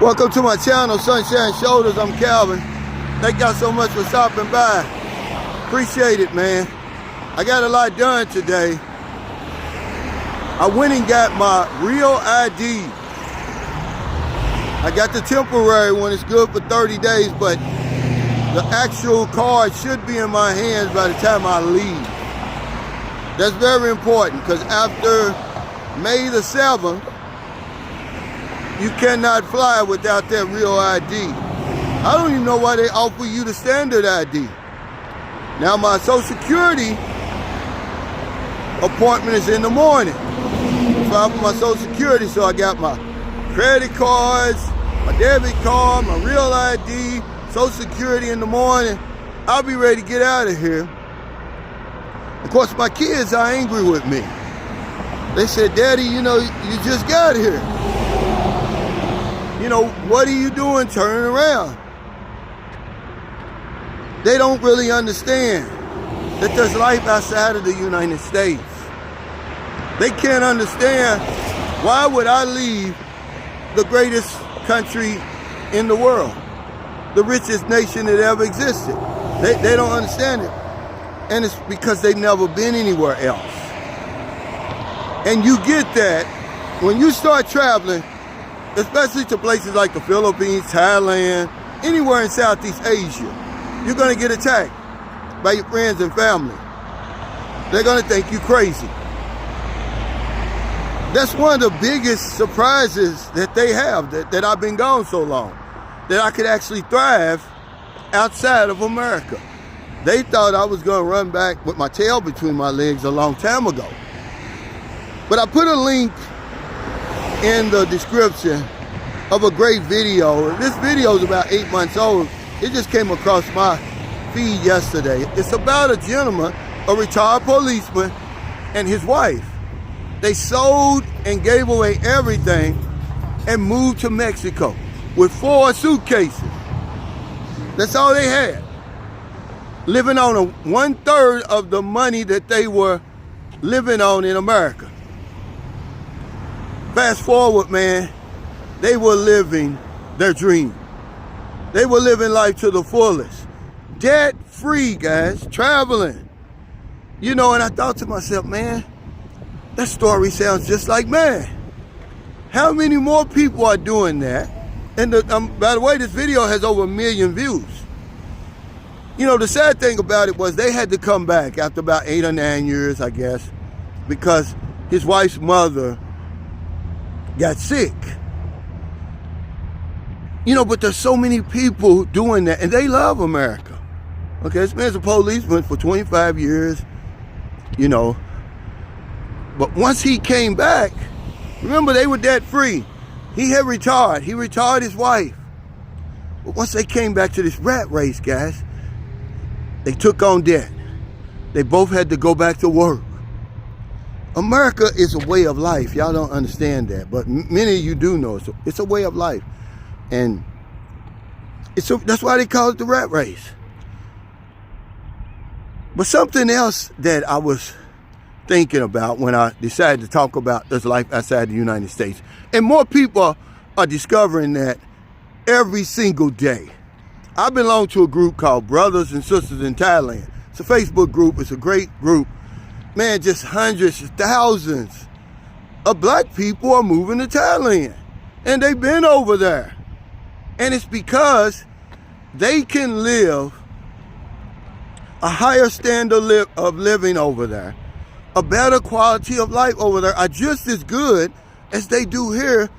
Welcome to my channel, Sunshine Shoulders. I'm Calvin. Thank y'all so much for stopping by. Appreciate it, man. I got a lot done today. I went and got my real ID. I got the temporary one. It's good for 30 days, but the actual card should be in my hands by the time I leave. That's very important because after May the 7th, you cannot fly without that real ID. I don't even know why they offer you the standard ID. Now my Social Security appointment is in the morning. File for my Social Security, so I got my credit cards, my debit card, my real ID, Social Security in the morning. I'll be ready to get out of here. Of course, my kids are angry with me. They said, Daddy, you just got here. What are you doing turning around? They don't really understand that there's life outside of the United States. They can't understand why would I leave the greatest country in the world, the richest nation that ever existed. They don't understand it. And it's because they've never been anywhere else. And you get that when you start traveling, especially to places like the Philippines, Thailand, anywhere in Southeast Asia, you're gonna get attacked by your friends and family. They're gonna think you crazy. That's one of the biggest surprises that they have, that I've been gone so long, that I could actually thrive outside of America. They thought I was gonna run back with my tail between my legs a long time ago. But I put a link in the description of a great video. This video is about 8 months old. It just came across my feed yesterday. It's about a gentleman, a retired policeman, and his wife. They sold and gave away everything and moved to Mexico with 4 suitcases. That's all they had. Living on 1/3 of the money that they were living on in America. Fast forward, man, they were living their dream. They were living life to the fullest. Debt-free, guys, traveling. And I thought to myself, man, that story sounds just like mine. How many more people are doing that? And by the way, this video has over 1 million views. The sad thing about it was they had to come back after about 8 or 9 years, I guess, because his wife's mother got sick. But there's so many people doing that, and they love America. Okay, this man's a policeman for 25 years, But once he came back, remember they were debt free. He had retired. He retired his wife. But once they came back to this rat race, guys, they took on debt. They both had to go back to work. America is a way of life. Y'all don't understand that, but many of you do know it's a way of life. And that's why they call it the rat race. But something else that I was thinking about when I decided to talk about this life outside the United States, and more people are discovering that every single day. I belong to a group called Brothers and Sisters in Thailand. It's a Facebook group. It's a great group. Man, just hundreds, thousands of black people are moving to Thailand. And they've been over there. And it's because they can live a higher standard of living over there. A better quality of life over there are just as good as they do here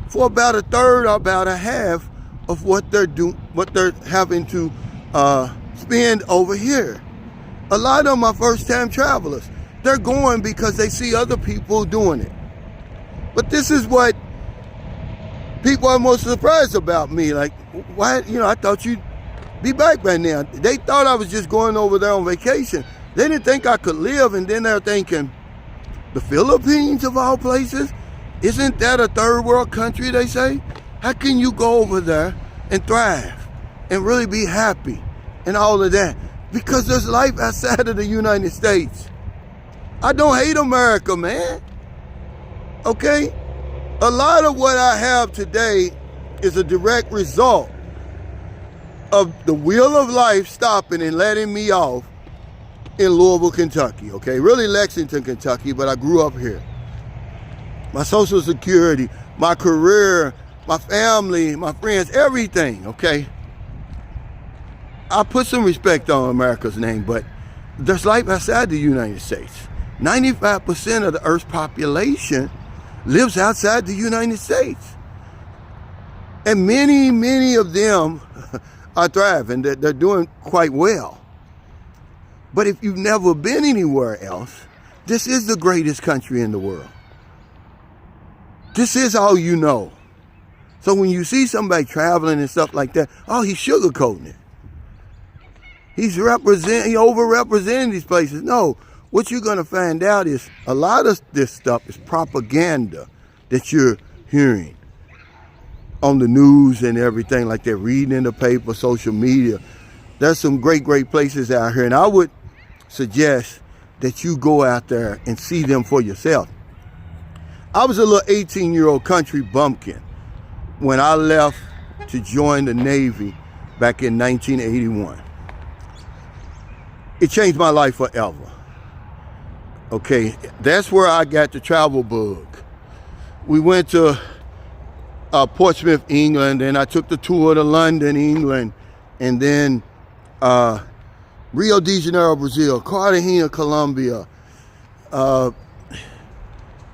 for about 1/3 or about 1/2 of what they're having to spend over here. A lot of them are first-time travelers. They're going because they see other people doing it. But this is what people are most surprised about me. Like, why? I thought you'd be back by now. They thought I was just going over there on vacation. They didn't think I could live, and then they're thinking, the Philippines of all places? Isn't that a third world country, they say? How can you go over there and thrive and really be happy and all of that? Because there's life outside of the United States. I don't hate America, man. Okay? A lot of what I have today is a direct result of the wheel of life stopping and letting me off in Louisville, Kentucky, okay? Really Lexington, Kentucky, but I grew up here. My Social Security, my career, my family, my friends, everything, okay? I put some respect on America's name, but there's life outside the United States. 95% of the Earth's population lives outside the United States. And many of them are thriving. They're doing quite well. But if you've never been anywhere else, this is the greatest country in the world. This is all you know. So when you see somebody traveling and stuff like that, oh, he's sugarcoating it. He's overrepresenting these places. No, what you're going to find out is a lot of this stuff is propaganda that you're hearing on the news and everything, like they're reading in the paper, social media. There's some great places out here, and I would suggest that you go out there and see them for yourself. I was a little 18-year-old country bumpkin when I left to join the Navy back in 1981. It changed my life forever. Okay, that's where I got the travel bug. We went to Portsmouth, England, and I took the tour to London, England, and then Rio de Janeiro, Brazil, Cartagena, Colombia,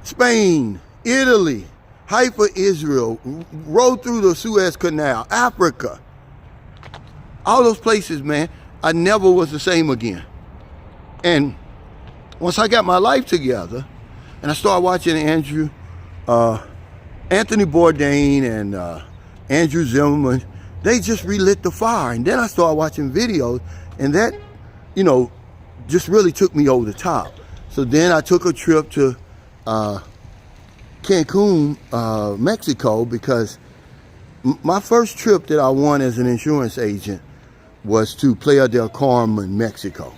Spain, Italy, Haifa, Israel, rode through the Suez Canal, Africa. All those places, man, I never was the same again. And once I got my life together, and I started watching Anthony Bourdain and Andrew Zimmerman, they just relit the fire. And then I started watching videos, and that, you know, just really took me over the top. So then I took a trip to Cancun, Mexico, because my first trip that I won as an insurance agent was to Playa del Carmen, Mexico.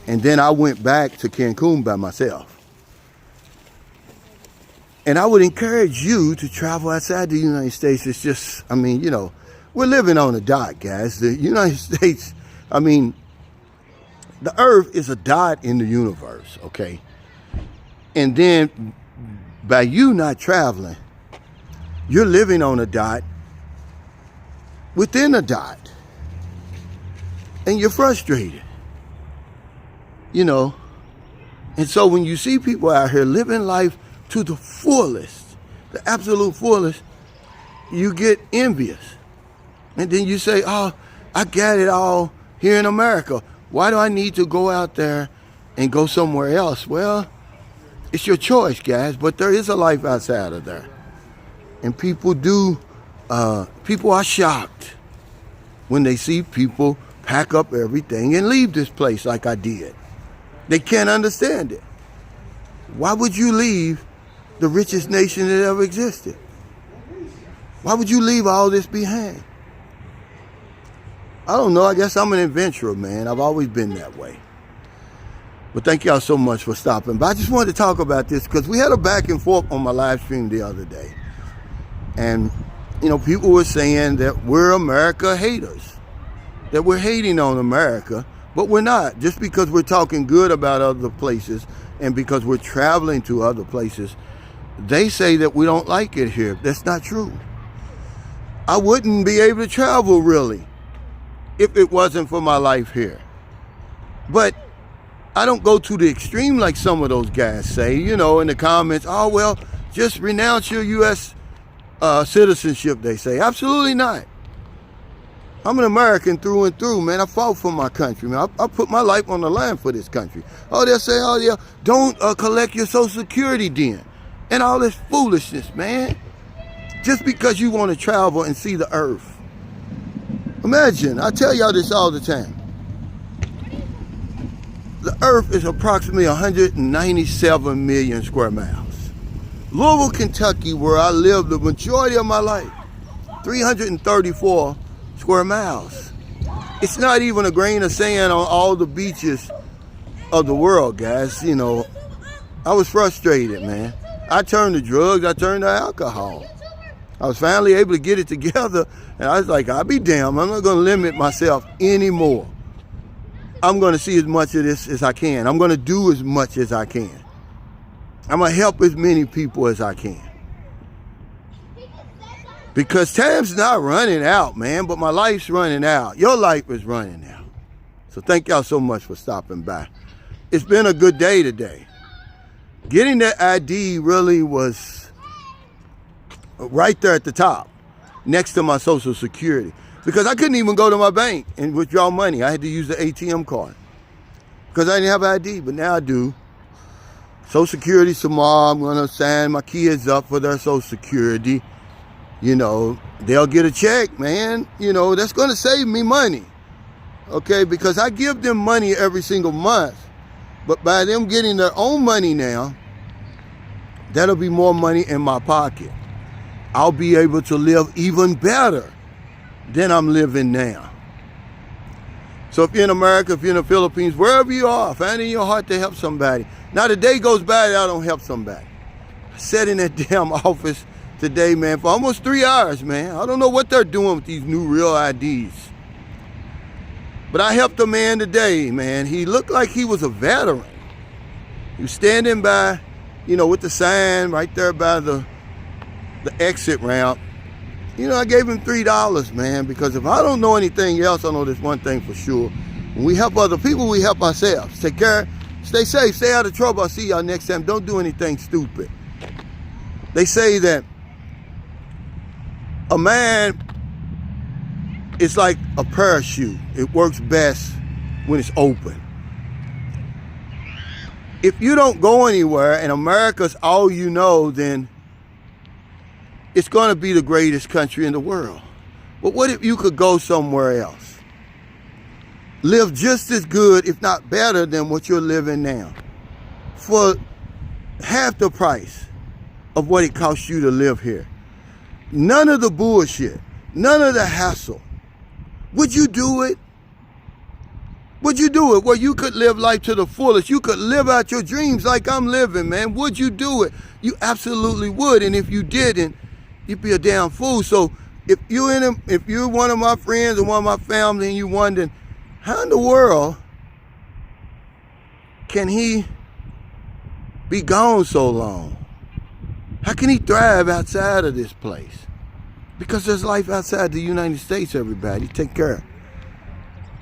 And then I went back to Cancun by myself. And I would encourage you to travel outside the United States. It's just, I mean, you know, we're living on a dot, guys. The United States, I mean, the Earth is a dot in the universe, okay? And then by you not traveling, you're living on a dot within a dot. And you're frustrated, you know? And so when you see people out here living life to the fullest, the absolute fullest, you get envious. And then you say, oh, I got it all here in America. Why do I need to go out there and go somewhere else? Well, it's your choice, guys, but there is a life outside of there. And people are shocked when they see people pack up everything and leave this place like I did. They can't understand it. Why would you leave the richest nation that ever existed? Why would you leave all this behind? I don't know. I guess I'm an adventurer, man. I've always been that way. But thank y'all so much for stopping by. I just wanted to talk about this because we had a back and forth on my live stream the other day. And, you know, people were saying that we're America haters, that we're hating on America, but we're not. Just because we're talking good about other places and because we're traveling to other places, they say that we don't like it here. That's not true. I wouldn't be able to travel really if it wasn't for my life here. But I don't go to the extreme like some of those guys say, you know, in the comments, oh, well, just renounce your U.S. Citizenship, they say. Absolutely not. I'm an American through and through, man. I fought for my country, man. I put my life on the line for this country. Oh, they'll say, oh, yeah, don't collect your Social Security then. And all this foolishness, man. Just because you want to travel and see the earth. Imagine, I tell y'all this all the time. The earth is approximately 197 million square miles. Louisville, Kentucky, where I lived the majority of my life, 334 square miles. It's not even a grain of sand on all the beaches of the world, guys. You know, I was frustrated, man. I turned to drugs, I turned to alcohol. I was finally able to get it together, and I was like, I'll be damned. I'm not going to limit myself anymore. I'm going to see as much of this as I can. I'm going to do as much as I can. I'm going to help as many people as I can. Because time's not running out, man, but my life's running out. Your life is running out. So thank y'all so much for stopping by. It's been a good day today. Getting that ID really was right there at the top, next to my Social Security. Because I couldn't even go to my bank and withdraw money. I had to use the ATM card. Because I didn't have ID, but now I do. Social Security tomorrow, I'm going to sign my kids up for their Social Security. You know, they'll get a check, man. You know, that's going to save me money. Okay, because I give them money every single month. But by them getting their own money now, that'll be more money in my pocket. I'll be able to live even better than I'm living now. So if you're in America, if you're in the Philippines, wherever you are, find it in your heart to help somebody. Not a day goes by that I don't help somebody. I sat in that damn office today, man, for almost 3 hours, man. I don't know what they're doing with these new real IDs. But I helped a man today, man. He looked like he was a veteran. He was standing by, you know, with the sign right there by the exit ramp. You know, I gave him $3, man, because if I don't know anything else, I know this one thing for sure. When we help other people, we help ourselves. Take care, stay safe, stay out of trouble. I'll see y'all next time. Don't do anything stupid. They say that a man is like a parachute. It works best when it's open. If you don't go anywhere and America's all you know, then it's going to be the greatest country in the world. But what if you could go somewhere else? Live just as good, if not better, than what you're living now. For half the price of what it costs you to live here. None of the bullshit. None of the hassle. Would you do it? Would you do it where you could live life to the fullest? You could live out your dreams like I'm living, man. Would you do it? You absolutely would. And if you didn't, you'd be a damn fool. So if you're one of my friends or one of my family and you're wondering, how in the world can he be gone so long? How can he thrive outside of this place? Because there's life outside the United States, everybody. Take care.